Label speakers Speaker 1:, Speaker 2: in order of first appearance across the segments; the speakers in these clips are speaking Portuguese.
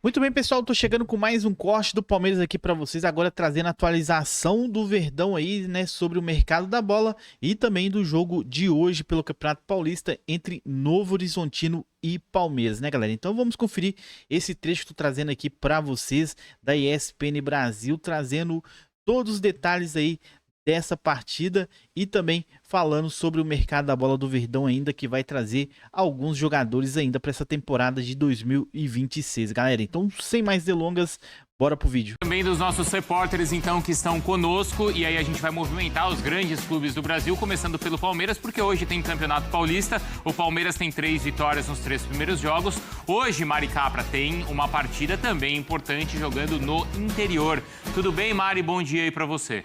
Speaker 1: Muito bem, pessoal, tô chegando com mais um corte do Palmeiras aqui para vocês, agora trazendo a atualização do Verdão aí, né, sobre o mercado da bola e também do jogo de hoje pelo Campeonato Paulista entre Novo Horizontino e Palmeiras, né, galera? Então vamos conferir esse trecho que tô trazendo aqui para vocês da ESPN Brasil, trazendo todos os detalhes aí dessa partida e também falando sobre o mercado da bola do Verdão ainda, que vai trazer alguns jogadores ainda para essa temporada de 2026, galera. Então, sem mais delongas, bora pro vídeo.
Speaker 2: Também dos nossos repórteres, então, que estão conosco, e aí a gente vai movimentar os grandes clubes do Brasil, começando pelo Palmeiras, porque hoje tem Campeonato Paulista, o Palmeiras tem 3 vitórias nos 3 primeiros jogos. Hoje, Mari Capra tem uma partida também importante, jogando no interior. Tudo bem, Mari? Bom dia aí para você.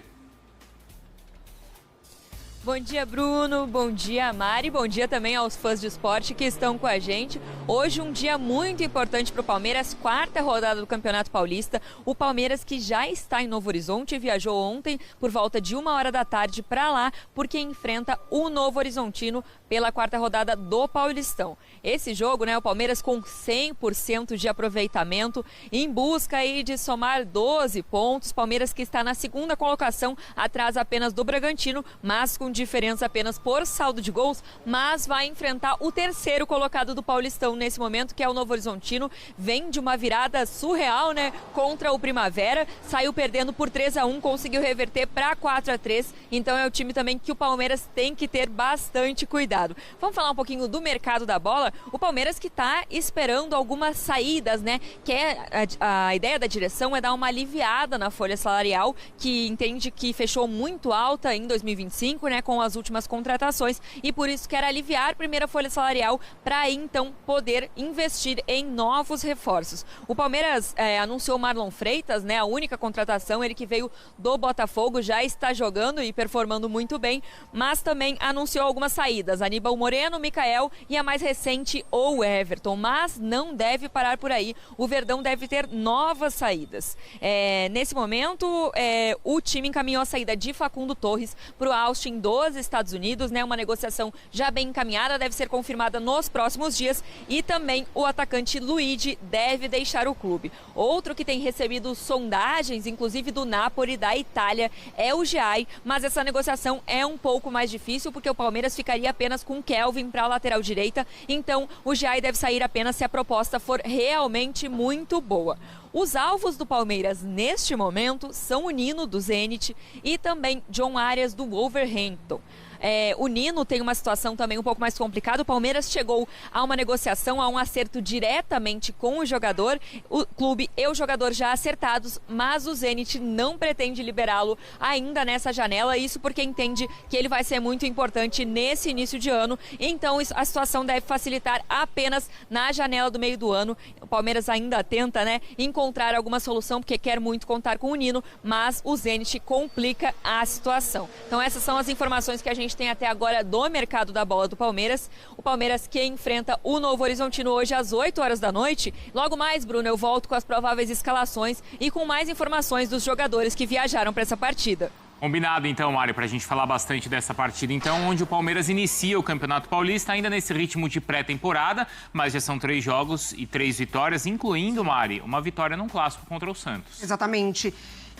Speaker 3: Bom dia, Bruno. Bom dia, Mari. Bom dia também aos fãs de esporte que estão com a gente. Hoje um dia muito importante para o Palmeiras, 4ª rodada do Campeonato Paulista. O Palmeiras, que já está em Novo Horizonte, viajou ontem por volta de 1h da tarde para lá, porque enfrenta o Novo Horizontino pela 4ª rodada do Paulistão. Esse jogo, né, o Palmeiras com 100% de aproveitamento, em busca aí de somar 12 pontos. Palmeiras que está na 2ª colocação, atrás apenas do Bragantino, mas com diferença apenas por saldo de gols, mas vai enfrentar o 3º colocado do Paulistão nesse momento, que é o Novo Horizontino. Vem de uma virada surreal, né, contra o Primavera, saiu perdendo por 3-1, conseguiu reverter para 4-3, então é o time também que o Palmeiras tem que ter bastante cuidado. Vamos falar um pouquinho do mercado da bola. O Palmeiras que está esperando algumas saídas, né, que a ideia da direção é dar uma aliviada na folha salarial, que entende que fechou muito alta em 2025, né, com as últimas contratações, e por isso quer aliviar a primeira folha salarial para então poder investir em novos reforços. O Palmeiras anunciou Marlon Freitas, né, a única contratação, ele que veio do Botafogo, já está jogando e performando muito bem, mas também anunciou algumas saídas, Aníbal Moreno, Michael e a mais recente, o Everton, mas não deve parar por aí. O Verdão deve ter novas saídas. Nesse momento, o time encaminhou a saída de Facundo Torres para o Austin dos Estados Unidos, né? Uma negociação já bem encaminhada, deve ser confirmada nos próximos dias, e também o atacante Luigi deve deixar o clube. Outro que tem recebido sondagens, inclusive do Napoli, da Itália, é o Giai, mas essa negociação é um pouco mais difícil, porque o Palmeiras ficaria apenas com Kelvin para a lateral direita, então o Giai deve sair apenas se a proposta for realmente muito boa. Os alvos do Palmeiras neste momento são o Nino do Zenit e também John Arias do Wolverhampton. O Nino tem uma situação também um pouco mais complicada. O Palmeiras chegou a uma negociação, a um acerto diretamente com o jogador. O clube e o jogador já acertados, mas o Zenit não pretende liberá-lo ainda nessa janela. Isso porque entende que ele vai ser muito importante nesse início de ano. Então a situação deve facilitar apenas na janela do meio do ano. O Palmeiras ainda tenta, né, encontrar alguma solução, porque quer muito contar com o Nino, mas o Zenit complica a situação. Então essas são as informações que a gente tem até agora do mercado da bola do Palmeiras. O Palmeiras que enfrenta o Novo Horizontino hoje às 8h da noite. Logo mais, Bruno, eu volto com as prováveis escalações e com mais informações dos jogadores que viajaram para essa partida.
Speaker 2: Combinado, então, Mário, para a gente falar bastante dessa partida, então, onde o Palmeiras inicia o Campeonato Paulista, ainda nesse ritmo de pré-temporada, mas já são 3 jogos e 3 vitórias, incluindo, Mari, uma vitória num clássico contra o Santos.
Speaker 4: Exatamente.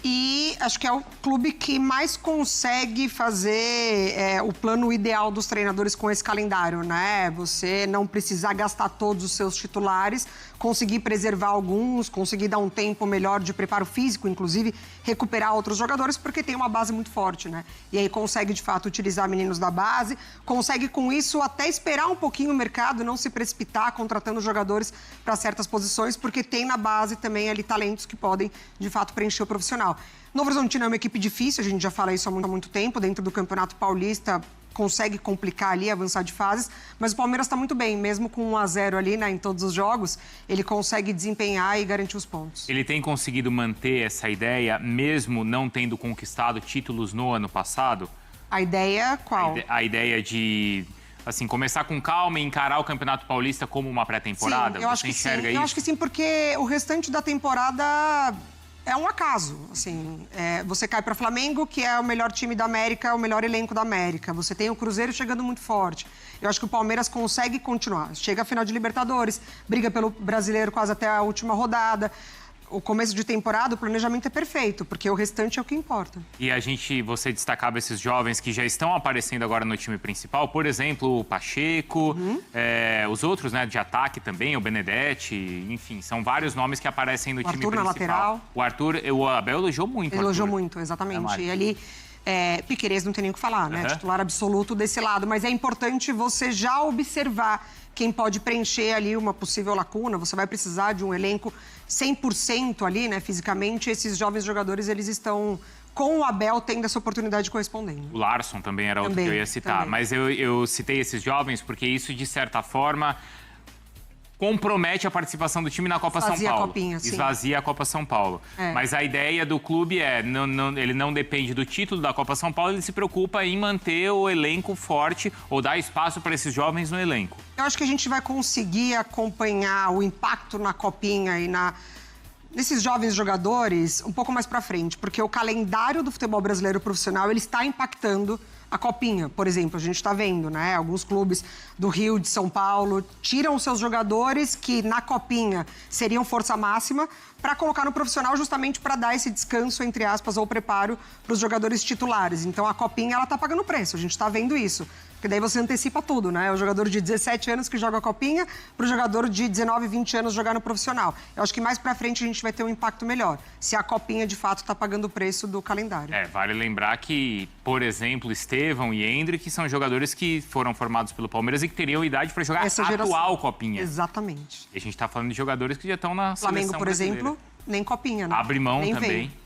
Speaker 4: E acho que é o clube que mais consegue fazer o plano ideal dos treinadores com esse calendário, né? Você não precisar gastar todos os seus titulares, conseguir preservar alguns, conseguir dar um tempo melhor de preparo físico, inclusive recuperar outros jogadores, porque tem uma base muito forte, né? E aí consegue, de fato, utilizar meninos da base, consegue com isso até esperar um pouquinho o mercado, não se precipitar contratando jogadores para certas posições, porque tem na base também ali talentos que podem, de fato, preencher o profissional. Novo Horizontino é uma equipe difícil, a gente já fala isso há muito tempo, dentro do Campeonato Paulista, consegue complicar ali, avançar de fases, mas o Palmeiras está muito bem, mesmo com 1-0 ali, né, em todos os jogos, ele consegue desempenhar e garantir os pontos.
Speaker 2: Ele tem conseguido manter essa ideia, mesmo não tendo conquistado títulos no ano passado?
Speaker 4: A ideia qual?
Speaker 2: A ideia de, assim, começar com calma e encarar o Campeonato Paulista como uma pré-temporada?
Speaker 4: Sim, eu acho que sim. Eu acho que sim, porque o restante da temporada é um acaso, assim, você cai para Flamengo, que é o melhor time da América, o melhor elenco da América, você tem o Cruzeiro chegando muito forte. Eu acho que o Palmeiras consegue continuar, chega à final de Libertadores, briga pelo Brasileiro quase até a última rodada. O começo de temporada, o planejamento é perfeito, porque o restante é o que importa.
Speaker 2: E você destacava esses jovens que já estão aparecendo agora no time principal, por exemplo, o Pacheco, os outros, né, de ataque também, o Benedetti, enfim, são vários nomes que aparecem no time principal.
Speaker 4: Na lateral.
Speaker 2: O Arthur, o Abel elogiou muito.
Speaker 4: Elogiou muito, exatamente. E ali, Piquerez não tem nem o que falar, né? Titular absoluto desse lado. Mas é importante você já observar quem pode preencher ali uma possível lacuna. Você vai precisar de um elenco 100% ali, né, fisicamente. Esses jovens jogadores, eles estão com o Abel tendo essa oportunidade correspondendo.
Speaker 2: O Larson também era outro que eu ia citar. Mas eu citei esses jovens porque isso, de certa forma, compromete a participação do time na Copa São Paulo.
Speaker 4: Copinha, sim.
Speaker 2: Esvazia a Copa São Paulo. Mas a ideia do clube ele não depende do título da Copa São Paulo, ele se preocupa em manter o elenco forte ou dar espaço para esses jovens no elenco.
Speaker 4: Eu acho que a gente vai conseguir acompanhar o impacto na Copinha e nesses jovens jogadores um pouco mais para frente, porque o calendário do futebol brasileiro profissional, ele está impactando a Copinha, por exemplo. A gente está vendo, né? Alguns clubes do Rio, de São Paulo, tiram os seus jogadores que na Copinha seriam força máxima para colocar no profissional justamente para dar esse descanso, entre aspas, ou preparo para os jogadores titulares. Então a Copinha, ela está pagando preço, a gente está vendo isso. Porque daí você antecipa tudo, né? O jogador de 17 anos que joga a Copinha para o jogador de 19, 20 anos jogar no profissional. Eu acho que mais para frente a gente vai ter um impacto melhor, se a Copinha de fato está pagando o preço do calendário.
Speaker 2: Vale lembrar que, por exemplo, Estevão e Endrick são jogadores que foram formados pelo Palmeiras e que teriam idade para jogar a atual Copinha.
Speaker 4: Exatamente.
Speaker 2: E a gente está falando de jogadores que já estão na seleção
Speaker 4: Flamengo, por
Speaker 2: brasileira.
Speaker 4: exemplo, nem Copinha, né?
Speaker 2: Abre mão
Speaker 4: nem
Speaker 2: também.
Speaker 4: Vem.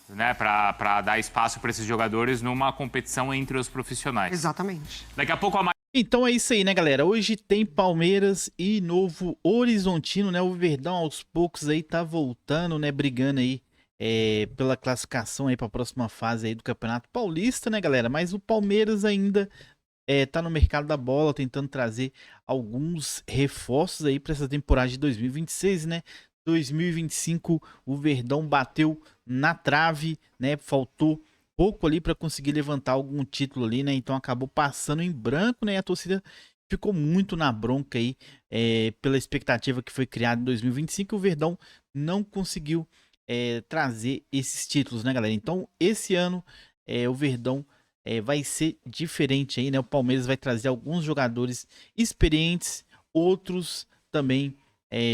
Speaker 2: Né, para dar espaço para esses jogadores numa competição entre os profissionais.
Speaker 4: Exatamente.
Speaker 2: Daqui a pouco a
Speaker 1: Então é isso aí, né, galera? Hoje tem Palmeiras e Novo Horizontino, né? O Verdão aos poucos aí tá voltando, né? Brigando aí pela classificação aí para a próxima fase aí do Campeonato Paulista, né, galera? Mas o Palmeiras ainda tá no mercado da bola, tentando trazer alguns reforços aí para essa temporada de 2026, né? 2025 o Verdão bateu na trave, né? Faltou pouco ali para conseguir levantar algum título ali, né? Então acabou passando em branco, né? A torcida ficou muito na bronca aí pela expectativa que foi criada em 2025. O Verdão não conseguiu trazer esses títulos, né, galera? Então esse ano o Verdão vai ser diferente aí, né? O Palmeiras vai trazer alguns jogadores experientes, outros também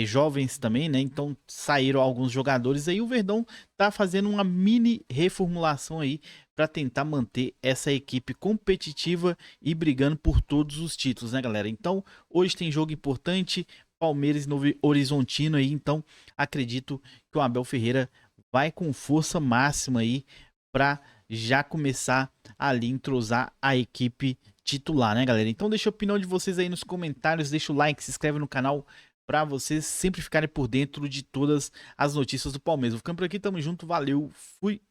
Speaker 1: jovens também, né? Então saíram alguns jogadores aí. O Verdão tá fazendo uma mini reformulação aí para tentar manter essa equipe competitiva e brigando por todos os títulos, né, galera? Então hoje tem jogo importante, Palmeiras e Novo Horizontino aí. Então acredito que o Abel Ferreira vai com força máxima aí para já começar ali entrosar a equipe titular, né, galera? Então deixa a opinião de vocês aí nos comentários, deixa o like, se inscreve no canal para vocês sempre ficarem por dentro de todas as notícias do Palmeiras. Vou ficando por aqui, tamo junto, valeu, fui!